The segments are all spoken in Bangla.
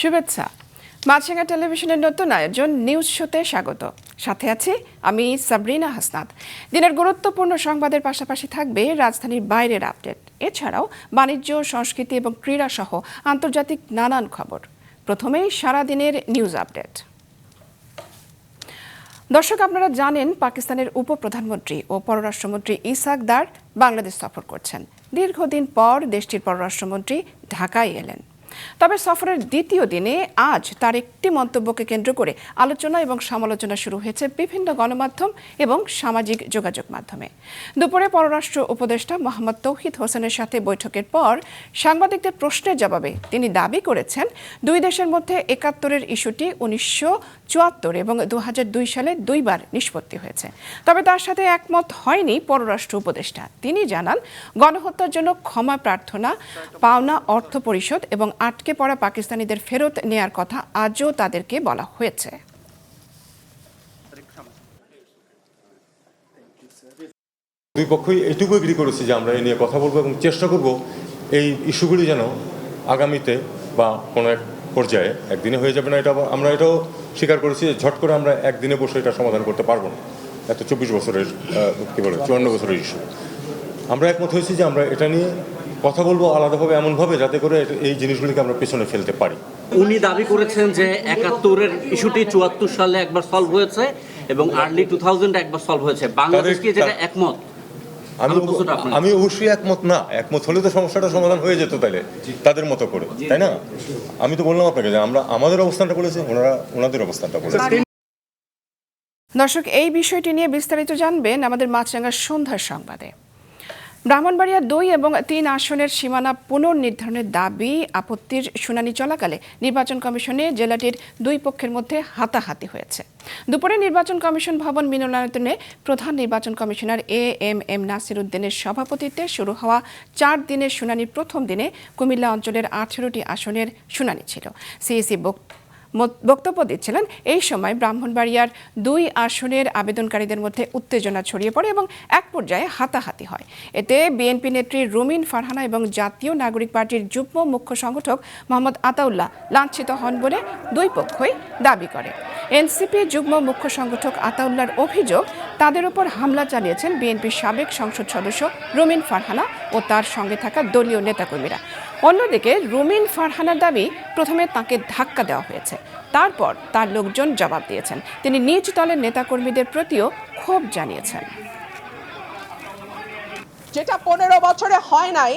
শুভেচ্ছা। মাছরাঙা টেলিভিশনের নতুন আয়োজন নিউজ শোতে স্বাগত। সাথে আছি আমি সাবরিনা হাসনাত। দিনের গুরুত্বপূর্ণ সংবাদের পাশাপাশি থাকবে রাজধানীর বাইরের আপডেট, এছাড়াও বাণিজ্য, সংস্কৃতি এবং ক্রীড়া সহ আন্তর্জাতিক নানান খবর। প্রথমেই সারাদিনের নিউজ আপডেট। দর্শক, আপনারা জানেন পাকিস্তানের উপপ্রধানমন্ত্রী ও পররাষ্ট্রমন্ত্রী ইসাক দার বাংলাদেশ সফর করছেন। দীর্ঘদিন পর দেশটির পররাষ্ট্রমন্ত্রী ঢাকায় এলেন। তবে সফরের দ্বিতীয় দিনে আজ তার একটি মন্তব্যকে কেন্দ্র করে আলোচনা এবং সমালোচনা শুরু হয়েছে বিভিন্ন গণমাধ্যম এবং সামাজিক যোগাযোগ মাধ্যমে। দুপুরে পররাষ্ট্র উপদেষ্টা মোহাম্মদ তৌহিদ হোসেনের সাথে বৈঠকের পর সাংবাদিকদের প্রশ্নের জবাবে তিনি দাবি করেছেন, দুই দেশের মধ্যে ৭১-এর ইস্যুটি ১৯৭৪ এবং ২০০২ সালে দুইবার নিষ্পত্তি হয়েছে। তবে তার সাথে একমত হয়নি পররাষ্ট্র উপদেষ্টা। তিনি জানান, গণহত্যার জন্য ক্ষমা প্রার্থনা, পাওনা অর্থ পরিশোধ এবং আটকে পড়া পাকিস্তানিদের ফেরত নেয়ার কথা আজও তাদেরকে বলা হয়েছে। দুই পক্ষই এটুকু এগ্রি করেছে যে আমরা এই নিয়ে কথা বলবো এবং চেষ্টা করব এই ইস্যুগুলি যেন আগামীতে বা কোনো এক পর্যায়ে, একদিনে হয়ে যাবে না, এটা আমরা এটাও স্বীকার করেছি যে ঝট করে আমরা একদিনে বসে এটা সমাধান করতে পারবো না। এত ২৪ বছরের ৫৪ বছরের ইস্যু। আমরা একমত হয়েছি যে আমরা এটা নিয়ে কথা বলবো আলাদাভাবে, এমনভাবে যাতে করে এই জিনিসগুলিকে আমরা পেছনে ফেলতে পারি। উনি দাবি করেছেন যে ৭১-এর ইস্যুটি ৭৪ সালে একবার সলভ হয়েছে এবং আর্লি 2000 একবার সলভ হয়েছে। বাংলাদেশ কি যেটা একমত? আমি অবশ্যই একমত না। একমত হলে তো সমস্যাটা সমাধান হয়ে যেত তাইলে তাদের মতো করে, তাই না? আমি তো বললাম আপনাকে যে আমরা আমাদের অবস্থানটা বলেছি, ওনাদের অবস্থানটা বলেছি। দর্শক, এই বিষয়টি নিয়ে বিস্তারিত জানবেন আমাদের মাছরাঙার সন্ধ্যার সংবাদে। ব্রাহ্মণবাড়িয়া ২ এবং ৩ আসনের সীমানা পুনর্নির্ধারণের দাবি আপত্তির শুনানি চলাকালে নির্বাচন কমিশনে জেলাটির দুই পক্ষের মধ্যে হাতাহাতি হয়েছে। দুপুরে নির্বাচন কমিশন ভবন মিলনায়তনে প্রধান নির্বাচন কমিশনার এএমএম নাসির উদ্দিনের সভাপতিত্বে শুরু হওয়া ৪ দিনের শুনানির প্রথম দিনে কুমিল্লা অঞ্চলের ১৮টি আসনের শুনানি ছিল। সিইসি বক্তব্য দিচ্ছিলেন। এই সময় ব্রাহ্মণবাড়িয়ার ২ আসনের আবেদনকারীদের মধ্যে উত্তেজনা ছড়িয়ে পড়ে এবং এক পর্যায়ে হাতাহাতি হয়। এতে বিএনপি নেত্রী রুমিন ফারহানা এবং জাতীয় নাগরিক পার্টির যুগ্ম মুখ্য সংগঠক মোহাম্মদ আতাউল্লাহ লাঞ্ছিত হন বলে দুই পক্ষই দাবি করে। এনসিপি যুগ্ম মুখ্য সংগঠক আতাউল্লাহর অভিযোগ, তাদের উপর হামলা চালিয়েছেন বিএনপির সাবেক সংসদ সদস্য রুমিন ফারহানা ও তার সঙ্গে থাকা দলীয় নেতাকর্মীরা। অন্যদিকে রুমিন ফারহানার দাবি, প্রথমে তাকে ধাক্কা দেওয়া হয়েছে, তারপর তার লোকজন জবাব দিয়েছেন। তিনি নিজ দলের নেতাকর্মীদের প্রতিও ক্ষোভ জানিয়েছেন। যেটা ১৫ বছরে হয় নাই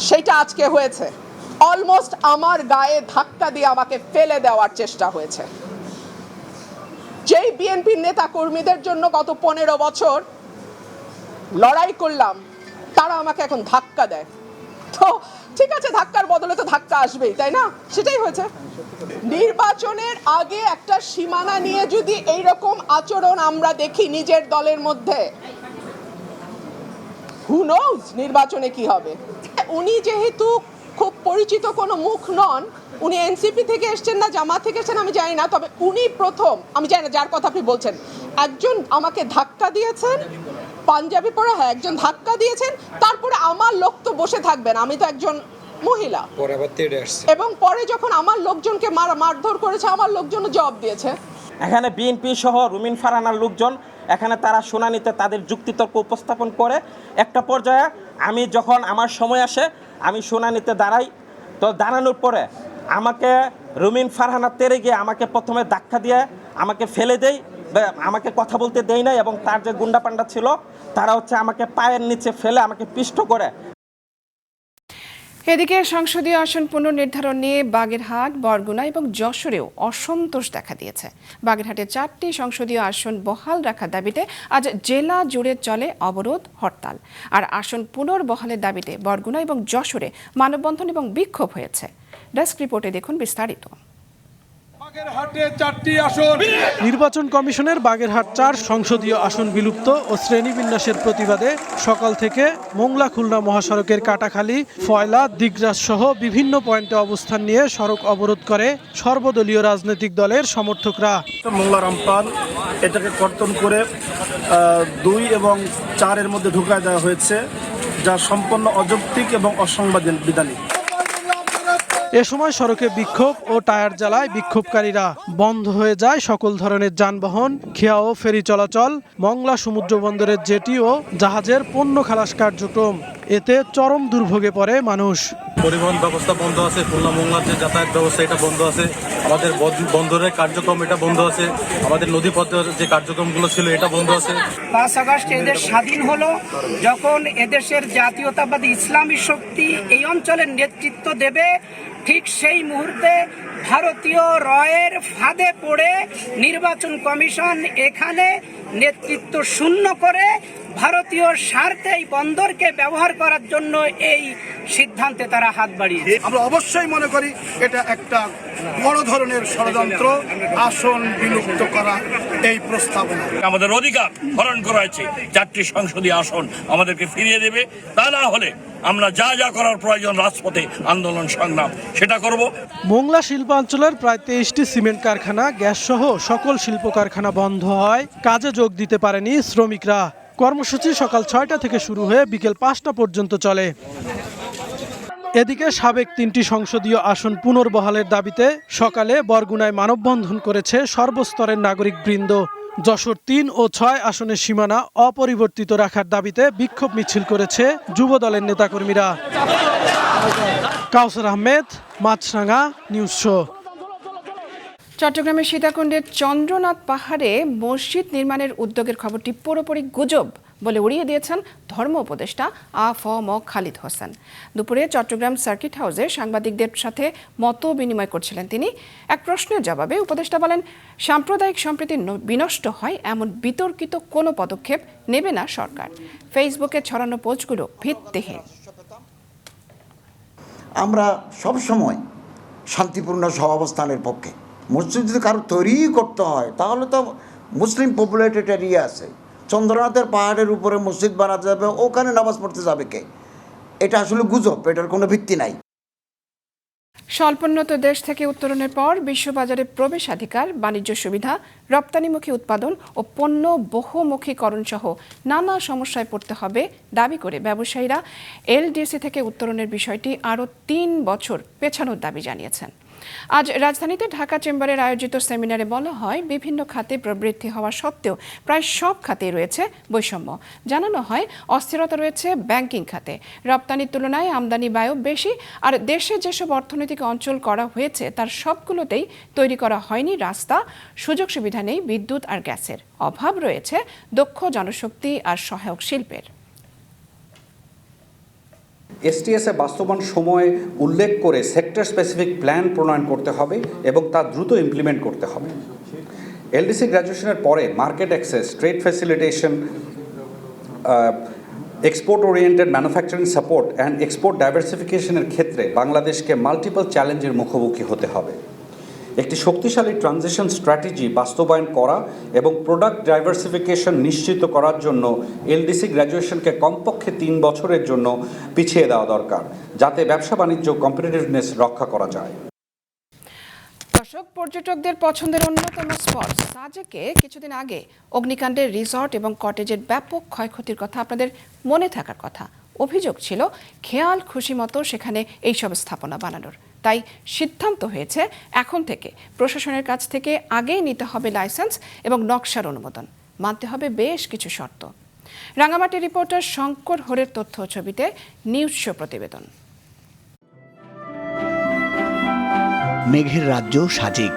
সেটা আজকে হয়েছে। অলমোস্ট আমার গায়ে ধাক্কা দিয়ে আমাকে ফেলে দেওয়ার চেষ্টা হয়েছে। যেই বিএনপির নেতা কর্মীদের জন্য গত ১৫ বছর লড়াই করলাম, তারা আমাকে এখন ধাক্কা দেয়। তো ঠিক আছে, ধাক্কার বদলে তো ধাক্কা আসবেই, তাই না? সেটাই হয়েছে। নির্বাচনের আগে একটা সীমানা নিয়ে যদি এইরকম আচরণ আমরা দেখি নিজের দলের মধ্যে, হু নোজ নির্বাচনে কি হবে। উনি যেহেতু খুব পরিচিত কোনো মুখ নন, উনি এনসিপি থেকে এসছেন না জামাত থেকে এসছেন আমি জানি না, তবে উনি প্রথম, আমি জানি না যার কথা আপনি বলছেন, একজন আমাকে ধাক্কা দিয়েছেন, পাঞ্জাবি পরা, হ্যাঁ একজন ধাক্কা দিয়েছেন। তারপরে আমার লোক তো বসে থাকবেন, আমি তো একজন মহিলা, এবং পরে যখন আমার লোকজনকে মারধর করেছে, আমার লোকজন জবাব দিয়েছে। এখানে বিএনপি সহ রুমিন ফারহানার লোকজন এখানে তারা শুনানিতে তাদের যুক্তিতর্ক উপস্থাপন করে। একটা পর্যায়ে আমি যখন আমার সময় আসে, আমি শুনানিতে দাঁড়াই। তো দাঁড়ানোর পরে আমাকে রুমিন ফারহানা তেড়ে গিয়ে আমাকে প্রথমে ধাক্কা দিয়ে আমাকে ফেলে দেয়, আমাকে কথা বলতে দেয় না, এবং তার যে গুন্ডা পান্ডা ছিল তারা আমাকে পায়ের নিচে ফেলে আমাকে পিষ্ট করে। এদিকে সংসদীয় আসন পুনর্নির্ধারণ নিয়ে বাগেরহাট, বরগুনা এবং যশোরেও অসন্তোষ দেখা দিয়েছে। বাগেরহাটে ৪টি সংসদীয় আসন বহাল রাখার দাবিতে আজ জেলা জুড়ে চলে অবরোধ, হরতাল। আর আসন পুনর্বহালের দাবিতে বরগুনা এবং যশোরে মানববন্ধন এবং বিক্ষোভ হয়েছে। ডেস্ক রিপোর্টে দেখুন বিস্তারিত। নির্বাচন কমিশনের বাগেরহাট ৪ সংসদীয় আসন বিলুপ্ত ও শ্রেণীবিন্যাসের প্রতিবাদে সকাল থেকে মোংলা খুলনা মহাসড়কের কাটাখালী, ফয়লা, দিগরাজ সহ বিভিন্ন পয়েন্টে অবস্থান নিয়ে সড়ক অবরোধ করে সর্বদলীয় রাজনৈতিক দলের সমর্থকরা। মোংলা রামপাল এটাকে কর্তন করে ২ এবং ৪-এর মধ্যে ঢুকায় দেওয়া হয়েছে, যা সম্পূর্ণ অযৌক্তিক এবং অসাংবিধানিক। এ সময় সড়কে বিক্ষোভ ও টায়ার জ্বালায় বিক্ষোভকারীরা। বন্ধ হয়ে যায় সকল ধরনের যানবাহন, খেয়া ও ফেরি চলাচল, মংলা সমুদ্র বন্দরের জেটি ও জাহাজের পণ্য খালাস কার্যক্রম। এতে চরম দুর্ভোগে পড়ে মানুষ। পরিবহন ব্যবস্থা বন্ধ আছে, খুলনা মোংলার যে যাতায়াত ব্যবস্থা এটা বন্ধ আছে, আমাদের বন্দরের কার্যক্রম এটা বন্ধ আছে, আমাদের নদীপথের যে কার্যক্রমগুলো ছিল এটা বন্ধ আছে। 5 আগস্ট এদেশ স্বাধীন হলো, যখন এদেশের জাতীয়তাবাদী ইসলামী শক্তি এই অঞ্চলের নেতৃত্ব দেবে, ঠিক সেই মুহূর্তে ভারতীয় রয়ের ফাঁদে পড়ে নির্বাচন কমিশন এখানে নেতৃত্ব শূন্য করে ভারতীয় স্বার্থে এই বন্দরকে ব্যবহার করার জন্য এই সিদ্ধান্তে তারা হাত বাড়িয়েছে। আমরা অবশ্যই মনে করি এটা একটা বড় ধরনের ষড়যন্ত্র, আসন বিলুপ্ত করা এই প্রস্তাবনা। আমাদের অধিকার হরণ করা হয়েছে, 4টি সংসদীয় আসন আমাদেরকে ফিরিয়ে দেবে। তা না হলে আমরা যা যা করার প্রয়োজন রাজপথে আন্দোলন সংগ্রাম সেটা করব। মোংলা শিল্পাঞ্চলের প্রায় 23টি সিমেন্ট কারখানা, গ্যাস সহ সকল শিল্প কারখানা বন্ধ হয়। কাজে যোগ দিতে পারেনি শ্রমিকরা। কর্মসূচি সকাল 6টা থেকে শুরু হয়ে বিকেল 5টা পর্যন্ত চলে। এদিকে সাবেক 3টি সংসদীয় আসন পুনর্বহালের দাবিতে সকালে বরগুনায় মানববন্ধন করেছে সর্বস্তরের নাগরিকবৃন্দ। যশোর 3 ও 6 আসনের সীমানা অপরিবর্তিত রাখার দাবিতে বিক্ষোভ মিছিল করেছে যুব দলের নেতাকর্মীরা। কাউসার আহমেদ, মাছরাঙা, নিউজ শো। চট্টগ্রামের সীতাকুণ্ডের চন্দ্রনাথ পাহাড়ে মসজিদ নির্মাণের উদ্যোগের খবরটি পুরোপুরি গুজব বলে উড়িয়ে দিয়েছেন ধর্ম উপদেষ্টা আ.ফ.ম. খালিদ হোসেন। দুপুরে চট্টগ্রাম সার্কিট হাউসে সাংবাদিকদের সাথে মত বিনিময় করছিলেন তিনি। এক প্রশ্নের জবাবে উপদেষ্টা বলেন, সাম্প্রদায়িক সম্প্রীতি বিনষ্ট হয় এমন বিতর্কিত কোনো পদক্ষেপ নেবে না সরকার। ফেসবুকে ছড়ানো পোস্টগুলো ভিত্তিহীন। আমরা সবসময় শান্তিপূর্ণ সহাবস্থানের পক্ষে। মসজিদ যদি কারো তৈরি করতে হয় তাহলে তো মুসলিম পপুলেটেড এরিয়া আছে, চন্দ্রনাথের পাহাড়ের উপরে মসজিদ বানাতে যাবে, ওখানে নামাজ পড়তে যাবে কে? এটা আসলে গুজব, এটার কোনো ভিত্তি নাই। স্বল্পোন্নত দেশ থেকে উত্তরণের পর বিশ্ববাজারে প্রবেশাধিকার, বাণিজ্য সুবিধা, রপ্তানিমুখী উৎপাদন ও পণ্য বহুমুখীকরণ সহ নানা সমস্যায় পড়তে হবে দাবি করে ব্যবসায়ীরা এলডিসি থেকে উত্তরণের বিষয়টি আরও 3 বছর পেছানোর দাবি জানিয়েছেন। আজ রাজধানীতে ঢাকা চেম্বারের আয়োজিত সেমিনারে বলা হয়, বিভিন্ন খাতে প্রবৃদ্ধি হওয়া সত্ত্বেও প্রায় সব খাতেই রয়েছে বৈষম্য। জানানো হয়, অস্থিরতা রয়েছে ব্যাংকিং খাতে, রপ্তানির তুলনায় আমদানি ব্যয় বেশি, আর দেশে যেসব অর্থনৈতিক অঞ্চল করা হয়েছে তার সবগুলোতেই তৈরি করা হয়নি রাস্তা, সুযোগ সুবিধা নেই বিদ্যুৎ আর গ্যাসের, অভাব রয়েছে দক্ষ জনশক্তি আর সহায়ক শিল্পের। এসটিএস-এ বাস্তবায়ন সময় উল্লেখ করে সেক্টর স্পেসিফিক প্ল্যান প্রণয়ন করতে হবে এবং তা দ্রুত ইমপ্লিমেন্ট করতে হবে। এলডিসি গ্র্যাজুয়েশনের পরে market access, trade facilitation, export oriented manufacturing support and export ডাইভার্সিফিকেশনের ক্ষেত্রে বাংলাদেশকে মাল্টিপল চ্যালেঞ্জের মুখোমুখি হতে হবে। একটি শক্তিশালী ট্রানজিশন স্ট্র্যাটেজি বাস্তবায়ন করা এবং প্রোডাক্ট ডাইভার্সিফিকেশন নিশ্চিত করার জন্য এলডিসি গ্র্যাজুয়েশনকে কমপক্ষে 3 বছরের জন্য পিছিয়ে দেওয়া দরকার, যাতে ব্যবসা বাণিজ্য কম্পিটিটিভনেস রক্ষা করা যায়। দর্শক, পর্যটকদের পছন্দের অন্যতম স্পট সাজেকে কিছুদিন আগে অগ্নিকাণ্ডের রিসর্ট এবং কটেজের ব্যাপক ক্ষয়ক্ষতির কথা আপনাদের মনে থাকার কথা। অভিযোগ ছিল খেয়াল খুশি মতো সেখানে এইসব স্থাপনা বানানোর। তাই সিদ্ধান্ত হয়েছে এখন থেকে প্রশাসনের কাছ থেকে আগেই নিতে হবে লাইসেন্স এবং নকশার অনুমোদন, মানতে হবে বেশ কিছু শর্ত। রাঙামাটি রিপোর্টার শঙ্কর হরের তথ্য ছবিতে নিউজ শো প্রতিবেদন। মেঘের রাজ্য সাজেক,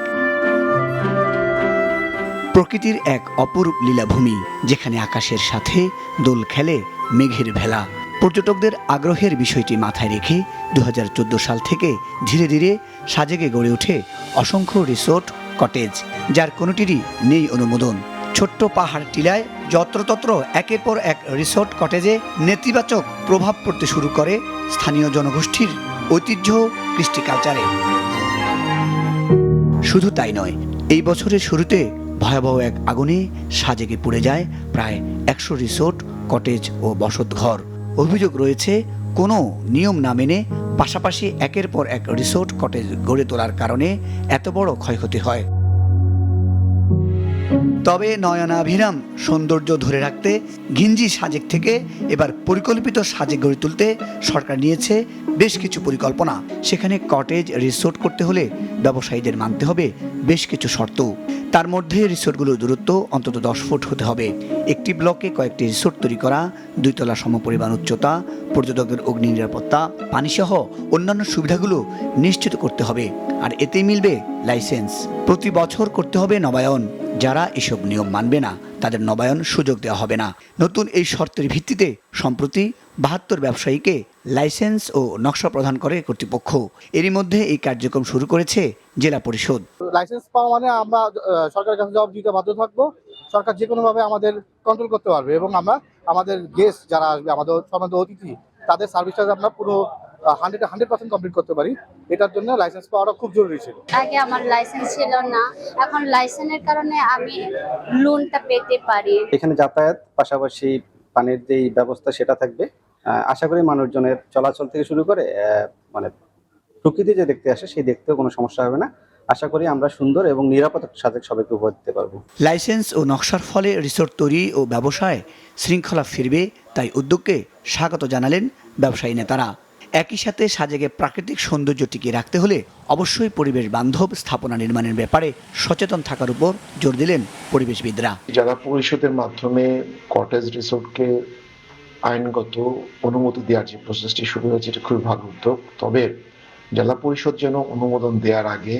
প্রকৃতির এক অপরূপ লীলাভূমি, যেখানে আকাশের সাথে দোল খেলে মেঘের ভেলা। পর্যটকদের আগ্রহের বিষয়টি মাথায় রেখে 2014 সাল থেকে ধীরে ধীরে সাজেকে গড়ে ওঠে অসংখ্য রিসোর্ট, কটেজ, যার কোনোটিরই নেই অনুমোদন। ছোট্ট পাহাড় টিলায় যত্রতত্র একের পর এক রিসোর্ট, কটেজে নেতিবাচক প্রভাব পড়তে শুরু করে স্থানীয় জনগোষ্ঠীর ঐতিহ্য, কৃষ্টি কালচারে। শুধু তাই নয়, এই বছরের শুরুতে ভয়াবহ এক আগুনে সাজেকে পুড়ে যায় প্রায় 100 রিসোর্ট, কটেজ ও বসতঘর। অভিযোগ রয়েছে কোনো নিয়ম না মেনে পাশাপাশি একের পর এক রিসোর্ট, কটেজ গড়ে তোলার কারণে এত বড় ক্ষয়ক্ষতি হয়। তবে নয়নাভিরাম সৌন্দর্য ধরে রাখতে ঘিঞ্জি সাজেক থেকে এবার পরিকল্পিত সাজেক গড়ে তুলতে সরকার নিয়েছে বেশ কিছু পরিকল্পনা। সেখানে কটেজ রিসোর্ট করতে হলে ব্যবসায়ীদের মানতে হবে বেশ কিছু শর্ত। তার মধ্যে রিসোর্টগুলোর দূরত্ব অন্তত 10 ফুট হতে হবে। একটি ব্লকে কয়েকটি রিসোর্ট তৈরি করা, 2 তলা সমপরিমাণ উচ্চতা, পর্যটকের অগ্নি নিরাপত্তা, পানিসহ অন্যান্য সুবিধাগুলো নিশ্চিত করতে হবে। আর এতেই মিলবে লাইসেন্স। প্রতি বছর করতে হবে নবায়ন। যারা এসব নিয়ম মানবে না তাদের নবায়ন সুযোগ দেওয়া হবে না। নতুন এই শর্তের ভিত্তিতে সম্প্রতি 72 ব্যবসায়ীকে লাইসেন্স ও নকশা প্রদান করে কর্তৃপক্ষ। এরই মধ্যে এই কার্যক্রম শুরু করেছে জেলা পরিষদ। লাইসেন্স পাওয়া মানে আমরা সরকারের কাছে জবাব দিতে বাধ্য থাকবো। সরকার যে কোনোভাবে আমাদের কন্ট্রোল করতে পারবে এবং আমরা আমাদের গেস্ট যারা আসবে, আমাদের সম্মানিত অতিথি, তাদের সার্ভিসটা আমরা পুরো 100% কমপ্লিট করতে পারি। এটার জন্য লাইসেন্স পাওয়াটা খুব জরুরি ছিল। আগে আমার লাইসেন্স ছিল না, এখন লাইসেন্সের কারণে আমি লোনটা পেতে পারি। এখানে যাতায়াত পাশাপাশি পানির যে ব্যবস্থা সেটা থাকবে। আশা করি মানুষজনের চলাচল থেকে শুরু করে মানে প্রকৃতি যে দেখতে আসে সেই দেখতেও কোনো সমস্যা হবে না। আশা করি আমরা সুন্দর এবং নিরাপদ সাথে সবাইকে উপহার দিতে পারবো। লাইসেন্স ও নকশার ফলে রিসোর্ট তৈরি ও ব্যবসায় শৃঙ্খলা ফিরবে, তাই উদ্যোগকে স্বাগত জানালেন ব্যবসায়ী নেতারা। একই সাথে সাজেকে প্রাকৃতিক সৌন্দর্য টিকিয়ে রাখতে হলে অবশ্যই পরিবেশ বান্ধব স্থাপনা নির্মাণের ব্যাপারে সচেতন থাকার উপর জোর দিলেন পরিবেশবিদরা। জেলা পরিষদের মাধ্যমে কটেজ রিসোর্টকে আইনগত অনুমতি দেওয়ার যে প্রসেসটি শুরু হয়েছে, এটা খুবই ভালো উদ্যোগ। তবে জেলা পরিষদ যেন অনুমোদন দেওয়ার আগে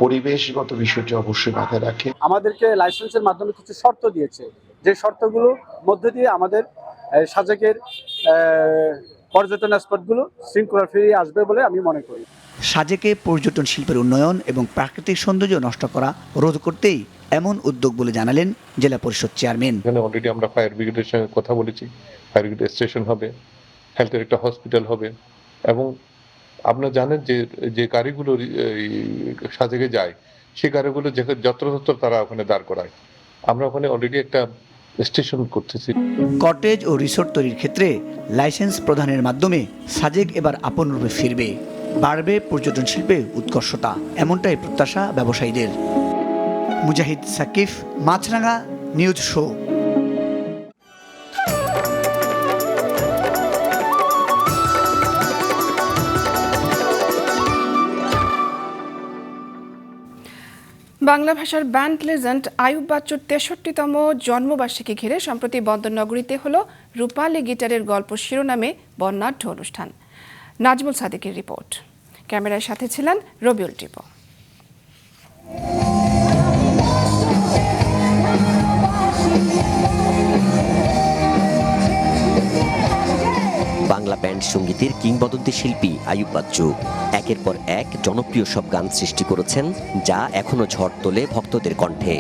পরিবেশগত বিষয়টি অবশ্যই মাথায় রাখে। আমাদেরকে লাইসেন্সের মাধ্যমে কিছু শর্ত দিয়েছে, যে শর্তগুলো মধ্যে দিয়ে আমাদের সাজেকের পর্যটন স্পটগুলো শৃঙ্খলা ফিরিয়ে আসবে বলে আমি মনে করি। সাজেকে পর্যটন শিল্পের উন্নয়ন এবং প্রাকৃতিক সৌন্দর্য নষ্ট করা রোধ করতেই এমন উদ্যোগ বলে জানালেন জেলা পরিষদ চেয়ারম্যান। এখানে অলরেডি আমরা ফায়ার ব্রিগেডের সঙ্গে কথা বলেছি। ফায়ার ব্রিগেড স্টেশন হবে, হেলথের একটা হসপিটাল হবে এবং আপনারা জানেন যে গাড়িগুলো সাজেকে যায় সেই গাড়িগুলো যত্রতত্র তারা ওখানে দাঁড় করায়। আমরা ওখানে অলরেডি একটা স্টেশন করতেছি। কটেজ ও রিসোর্ট তৈরির ক্ষেত্রে লাইসেন্স প্রদানের মাধ্যমে সাজেক এবার আপন রূপে ফিরবে, বাড়বে পর্যটন শিল্পে উৎকর্ষতা, এমনটাই প্রত্যাশা ব্যবসায়ীদের। মুজাহিদ সাকিফ, মাছরাঙা নিউজ শো। বাংলা ভাষার ব্যান্ড লেজেন্ড আইয়ুব বাচ্চুর 63তম জন্মবার্ষিকী ঘিরে সম্প্রতি বন্দরনগরীতে হলো রূপালী গিটারের গল্প শিরোনামে বর্ণাঢ্য অনুষ্ঠান। নাজমুল সাদিকের রিপোর্ট। ক্যামেরার সাথে ছিলেন রবিউল টিপো। বাংলা ব্যান্ড সঙ্গীতের কিংবদন্তি শিল্পী আইয়ুব বাচ্চু একের পর এক জনপ্রিয় সব গান সৃষ্টি করেছেন, যা এখনো ঝড় তোলে ভক্তদের কণ্ঠে।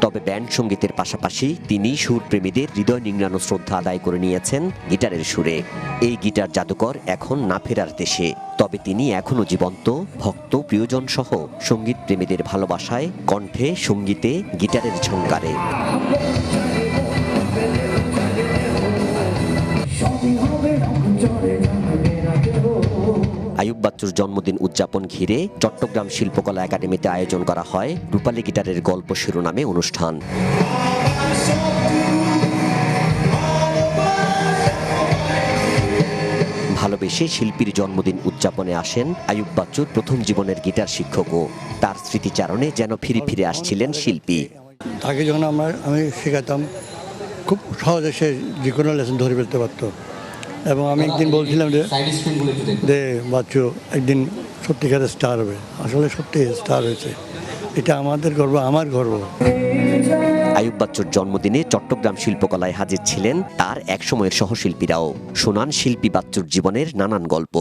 তবে ব্যান্ড সঙ্গীতের পাশাপাশি তিনি সুরপ্রেমীদের হৃদয় নিংড়ানো শ্রদ্ধা আদায় করে নিয়েছেন গিটারের সুরে। এই গিটার জাদুকর এখন না ফেরার দেশে, তবে তিনি এখনো জীবন্ত, ভক্ত প্রিয়জন সহ সঙ্গীত প্রেমীদের ভালোবাসায়, কণ্ঠে, সঙ্গীতে, গিটারের ঝংকারে। আইয়ুব বাচ্চুর জন্মদিন উদযাপন ঘিরে চট্টগ্রাম শিল্পকলা একাডেমিতে আয়োজন করা হয় রূপালী গিটারের গল্প শিরোনামে অনুষ্ঠান। ভালোবেসে শিল্পীর জন্মদিন উদযাপনে আসেন আইয়ুব বাচ্চুর প্রথম জীবনের গিটার শিক্ষকও। তার স্মৃতিচারণে যেন ফিরে ফিরে আসছিলেন শিল্পী। তাকে যখন আমি শেখাতাম, খুব সহজে সে যে কোনো লেসন ধরে ফেলতে পারত এবং আমি একদিন বলছিলাম যে বাচ্চু একদিন সত্যিকারের স্টার হবে। আসলে সত্যি স্টার হয়েছে, এটা আমাদের গর্ব, আমার গর্ব। আইয়ুব বাচ্চুর জন্মদিনে চট্টগ্রাম শিল্পকলায় হাজির ছিলেন তার একসময়ের সহশিল্পীরাও। শোনান শিল্পী বাচ্চুর জীবনের নানান গল্প।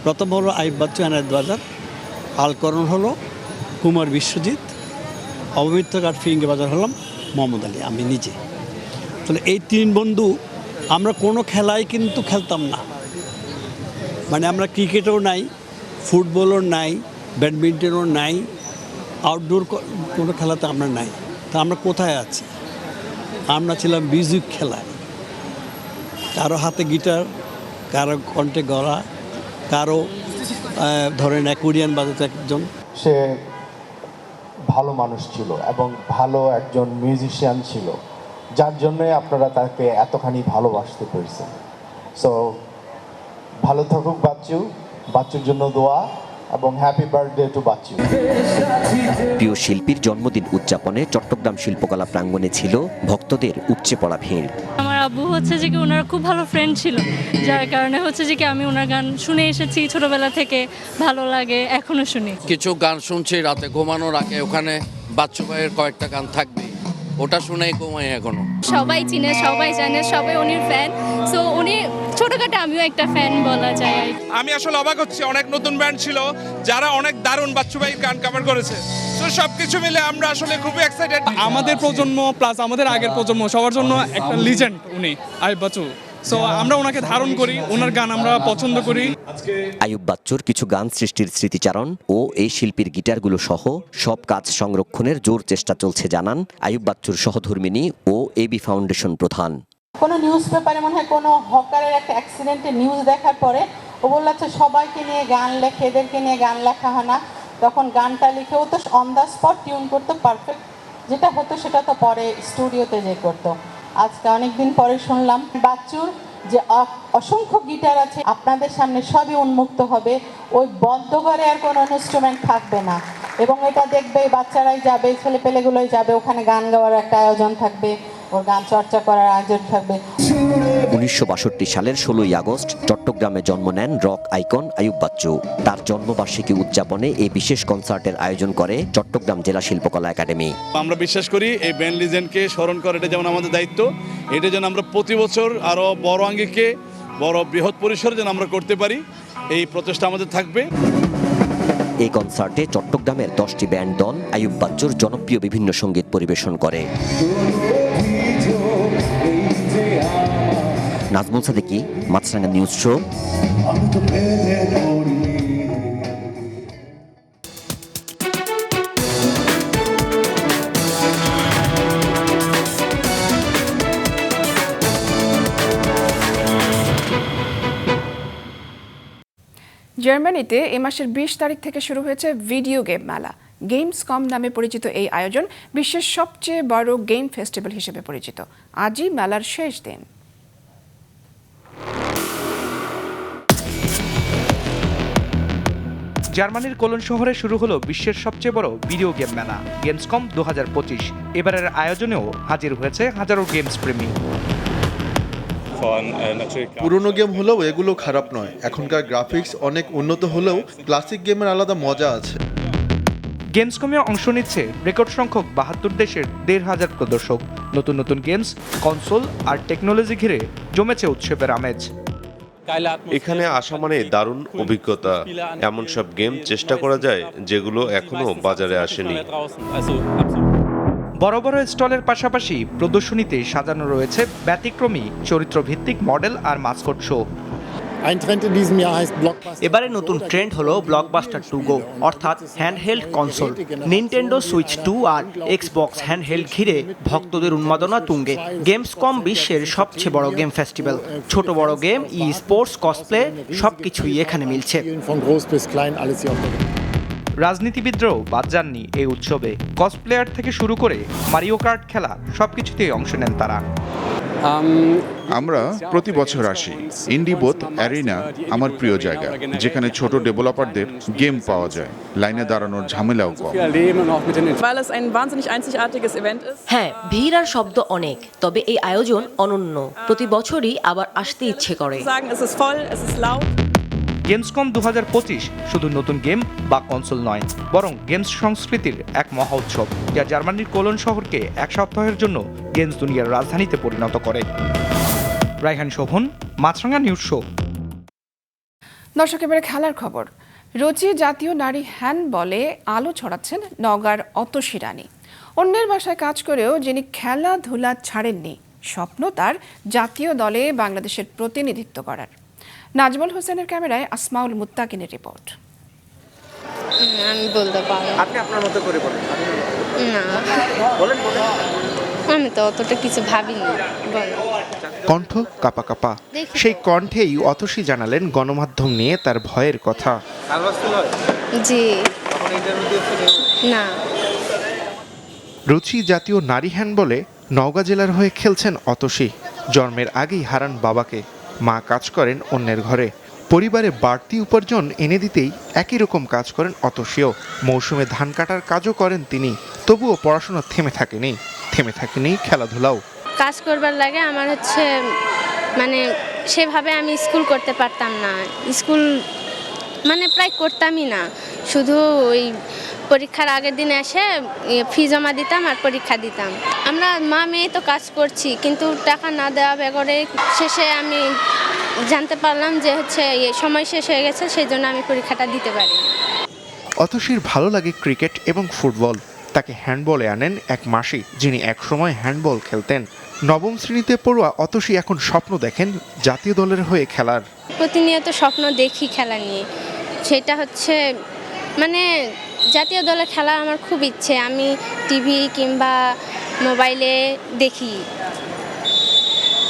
প্রথম হলো আইয়ুব বাচ্চু এনায়েত বাজার, আলকরণ হলো কুমার বিশ্বজিৎ, অবমিত্র কাঠ ফিরিঙ্গি বাজার হলাম মোহাম্মদ আলী, আমি নিজে। তাহলে এই তিন বন্ধু আমরা কোনো খেলায় কিন্তু খেলতাম না, মানে আমরা ক্রিকেটও নাই, ফুটবলও নাই, ব্যাডমিন্টনও নাই, আউটডোর কোনো খেলাতে আমরা নাই। তা আমরা কোথায় আছি? আমরা ছিলাম মিউজিক খেলায়, কারো হাতে গিটার, কারো কণ্ঠে গলা, কারো ধরেন অ্যাকোর্ডিয়ান বাজাতে একজন। সে ভালো মানুষ ছিল এবং ভালো একজন মিউজিশিয়ান ছিল, যার জন্যই আপনারা তাকে এতখানি ভালোবাসতে পেরেছেন। সো ভালো থাকুক বাচ্চু, বাচ্চুর জন্য দোয়া এবং হ্যাপি বার্থডে টু বাচ্চু। প্রিয় শিল্পীর জন্মদিন উদযাপনে চট্টগ্রাম শিল্পকলা প্রাঙ্গণে ছিল ভক্তদের উপচে পড়া ভিড়। আমার আব্বু হচ্ছে যে কি ওনার খুব ভালো ফ্রেন্ড ছিল, যার কারণে হচ্ছে যে কি আমি ওনার গান শুনে এসেছি ছোটবেলা থেকে, ভালো লাগে, এখনো শুনি। কিছু গান শুনছি রাতে ঘুমানোর আগে, ওখানে বাচ্চু ভাইয়ের কয়েকটা গান থাকবে, ওটা শুনেই ঘুমাই এখনো। সবাই চিনে, সবাই জানে, সবাই উনির ফ্যান। সো উনি ছোটখাটো, আমিও একটা ফ্যান বলা যায়। আমি আসলে অবাক হচ্ছি, অনেক নতুন ব্যান্ড ছিল যারা অনেক দারুণ বাচ্চু ভাইয়ের গান কভার করেছে। তো সবকিছু মিলে আমরা আসলে খুবই এক্সাইটেড। আমাদের প্রজন্ম প্লাস আমাদের আগের প্রজন্ম সবার জন্য একটা লিজেন্ড উনি, আইয়ুব বাচ্চু। সো আমরা ওনাকে ধারণ করি, ওনার গান আমরা পছন্দ করি। আইয়ুব বাচ্চুর কিছু গান সৃষ্টির স্মৃতিচারণ ও এই শিল্পীর গিটারগুলো সহ সব কাজ সংরক্ষণের জোর চেষ্টা চলছে জানান আইয়ুব বাচ্চুর সহধর্মিণী ও এবি ফাউন্ডেশন প্রধান। কোনো নিউজ পেপারে মনে হয় কোনো হকারের একটা অ্যাক্সিডেন্টের নিউজ দেখার পরে ও বলছে সবাইকে নিয়ে গান লেখে, এদেরকে নিয়ে গান লেখা হয় না। তখন গানটা লিখে ও তো অন দ্য স্পট টিউন করতো পারফেক্ট, যেটা হতো সেটা তো পরে স্টুডিওতে যে করতো। আজকে অনেকদিন পরে শুনলাম বাচ্চুর যে অসংখ্য গিটার আছে, আপনাদের সামনে সবই উন্মুক্ত হবে, ওই বন্ধ করে আর কোনো ইনস্ট্রুমেন্ট থাকবে না এবং এটা দেখবে বাচ্চারাই যাবে, ছেলেপেলেগুলোই যাবে, ওখানে গান গাওয়ার একটা আয়োজন থাকবে, ওর গান চর্চা করার আয়োজন থাকবে। 1962 সালের 16ই আগস্ট চট্টগ্রামে জন্ম নেন রক আইকন আইয়ুব বাচ্চু। তার জন্মবার্ষিকী উদযাপনে এই বিশেষ কনসার্টের আয়োজন করে চট্টগ্রাম জেলা শিল্পকলা একাডেমি। আমরা বিশ্বাস করি এই ব্যান্ড লিজেন্ডকে স্মরণ করা এটা যেমন আমাদের দায়িত্ব, এটা যেন আমরা প্রতি বছর আরো বড় আঙ্গিকে, বড় বৃহৎ পরিসরে যেন আমরা করতে পারি, এই প্রচেষ্টা আমাদের থাকবে। এই কনসার্টে চট্টগ্রামের 10টি ব্যান্ড দল আইয়ুব বাচ্চুর জনপ্রিয় বিভিন্ন সঙ্গীত পরিবেশন করে। নাজমুল সাদিকি, মাছরাঙা নিউজ শো। জার্মানিতে এ মাসের 20 তারিখ থেকে শুরু হয়েছে ভিডিও গেম মেলা। গেমসকম নামে পরিচিত এই আয়োজন বিশ্বের সবচেয়ে বড় গেম ফেস্টিভ্যাল হিসেবে পরিচিত। আজই মেলার শেষ দিন। জার্মানির কোলন শহরে শুরু হলো বিশ্বের সবচেয়ে বড় ভিডিও গেম মেলা গেমসকম 2025। এবারের আয়োজনেও হাজির হয়েছে হাজারো গেমস প্রেমী। পুরনো গেম হলেও এগুলো খারাপ নয়, এখনকার গ্রাফিক্স অনেক উন্নত হলেও ক্লাসিক গেমের আলাদা মজা আছে। গেমসকমে অংশ নিচ্ছে রেকর্ড সংখ্যক 72 দেশের 1,500 প্রদর্শক। নতুন নতুন গেমস, কনসোল আর টেকনোলজি ঘিরে জমেছে উৎসবের আমেজ। এখানে আসা মানে দারুণ অভিজ্ঞতা। এমন সব গেম চেষ্টা করা যায় যেগুলো এখনো বাজারে আসেনি। বড় বড় স্টলের পাশাপাশি প্রদর্শনীতে সাজানো রয়েছে ব্যতিক্রমী চরিত্রভিত্তিক মডেল আর মাস্কট শো। এবারে নতুন ট্রেন্ড হলো ব্লকবাস্টার 2 গো, অর্থাৎ হ্যান্ডহেল্ড কনসোল। নিনটেন্ডো সুইচ 2 আর এক্সবক্স হ্যান্ডহেল্ড ঘিরে ভক্তদের উন্মাদনা তুঙ্গে। গেমসকম বিশ্বের সবচেয়ে বড় গেম ফেস্টিভ্যাল। ছোট বড় গেম, ই স্পোর্টস, কসপ্লে সবকিছুই এখানে মিলছে। রাজনীতিবিদরাও বাদ যাননি এই উৎসবে। কসপ্লেয়ার থেকে শুরু করে মারিও কার্ট খেলা সবকিছুতেই অংশ নেন তারা। আমরা প্রতি বছর আসি। ইন্ডিবোথ অ্যারিনা আমার প্রিয় জায়গা, যেখানে ছোট ডেভেলপারদের গেম পাওয়া যায়, লাইনে দাঁড়ানোর ঝামেলাও কম। হ্যাঁ, ভিড় আর শব্দ অনেক, তবে এই আয়োজন অনন্য। প্রতি বছরই আবার আসতে ইচ্ছে করে। গেমসকম 2025 শুধু নতুন গেম বা কনসোল নয়, বরং গেমস সংস্কৃতির এক মহা উৎসব, যা জার্মানির কোলন শহরকে এক সপ্তাহের জন্য গেমস দুনিয়ার রাজধানীতে পরিণত করে। রায়হান শোভন, মাছরাঙা নিউজ শো। দর্শক, এবারে খেলার খবর। রোজি জাতীয় নারী হ্যান্ডবলে আলো ছড়াচ্ছেন নওগাঁর অতসী রানী। অন্যের বাসায় কাজ করেও যিনি খেলাধুলা ছাড়েননি, স্বপ্ন তার জাতীয় দলে বাংলাদেশের প্রতিনিধিত্ব করার। নাজমুল হোসেনের ক্যামেরায় আসমাউল মুত্তাকিনের রিপোর্ট। আমি বলতে পারবো। আপনি আপনার মতো করে বলেন। না বলেন। আমি তো অতটা কিছু ভাবিনি। কণ্ঠ কাপা কাপা, সেই কণ্ঠেই অতসী জানালেন গণমাধ্যম নিয়ে তার ভয়ের কথা। জি না। রুচি জাতীয় নারী হ্যান্ডবলে নওগাঁ জেলার হয়ে খেলছেন অতসী। জন্মের আগেই হারান বাবাকে, মা কাজ করেন অন্যের ঘরে। পরিবারে বাড়তি উপার্জন এনে দিতেই একই রকম কাজ করেন অতসীও। মৌসুমে ধান কাটার কাজও করেন তিনি। তবুও পড়াশোনা থেমে থাকেনি খেলাধুলাও। কাজ করবার লাগে আমার হচ্ছে মানে সেভাবে আমি স্কুল করতে পারতাম না, স্কুল মানে প্রায় করতামই না, শুধু ওই পরীক্ষার আগের দিন এসে ফি জমা দিতাম আর পরীক্ষা দিতাম। আমরা মা মেয়ে তো কাজ করছি, কিন্তু টাকা না দেওয়া বেগরে শেষে আমি জানতে পারলাম যে হচ্ছে সময় শেষ হয়ে গেছে, সেই জন্য আমি পরীক্ষাটা দিতে পারি। অতসীর ভালো লাগে ক্রিকেট এবং ফুটবল। তাকে হ্যান্ডবলে আনেন এক মাসি, যিনি একসময় হ্যান্ডবল খেলতেন। নবম শ্রেণীতে পড়ুয়া অতসী এখন স্বপ্ন দেখেন জাতীয় দলের হয়ে খেলার। প্রতিনিয়ত স্বপ্ন দেখি খেলা নিয়ে, সেটা হচ্ছে মানে জাতীয় দলে খেলা আমার খুব ইচ্ছে। আমি টিভি কিংবা মোবাইলে দেখি,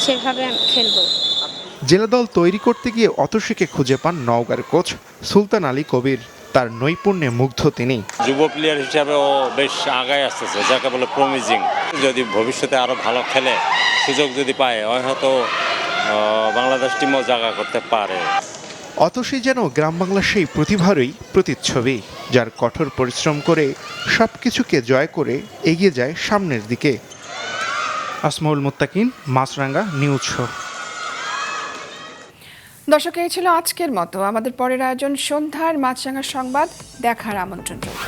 সেভাবে আমি খেলবো। জেলা দল তৈরি করতে গিয়ে অতসীকে খুঁজে পান নওগাঁর কোচ সুলতান আলী কবির। তার নৈপুণ্যে মুগ্ধ তিনি। যুব প্লেয়ার হিসাবে ও বেশ আগায় আসতেছে, যাকে বলে প্রমিজিং। যদি ভবিষ্যতে আরো ভালো খেলে, সুযোগ যদি পায়, হয়তো বাংলাদেশ টিমও জায়গা করতে পারে। অতসী যেন গ্রাম বাংলার সেই প্রতিভারই প্রতিচ্ছবি, যার কঠোর পরিশ্রম করে সবকিছুকে জয় করে এগিয়ে যায় সামনের দিকে। আসমাউল মুত্তাকিন, মাছরাঙ্গা, নিউজ শো। দর্শক, এই ছিল আজকের মতো। আমাদের পরের আয়োজন সন্ধ্যার মাছরাঙা সংবাদ দেখার আমন্ত্রণ রইল।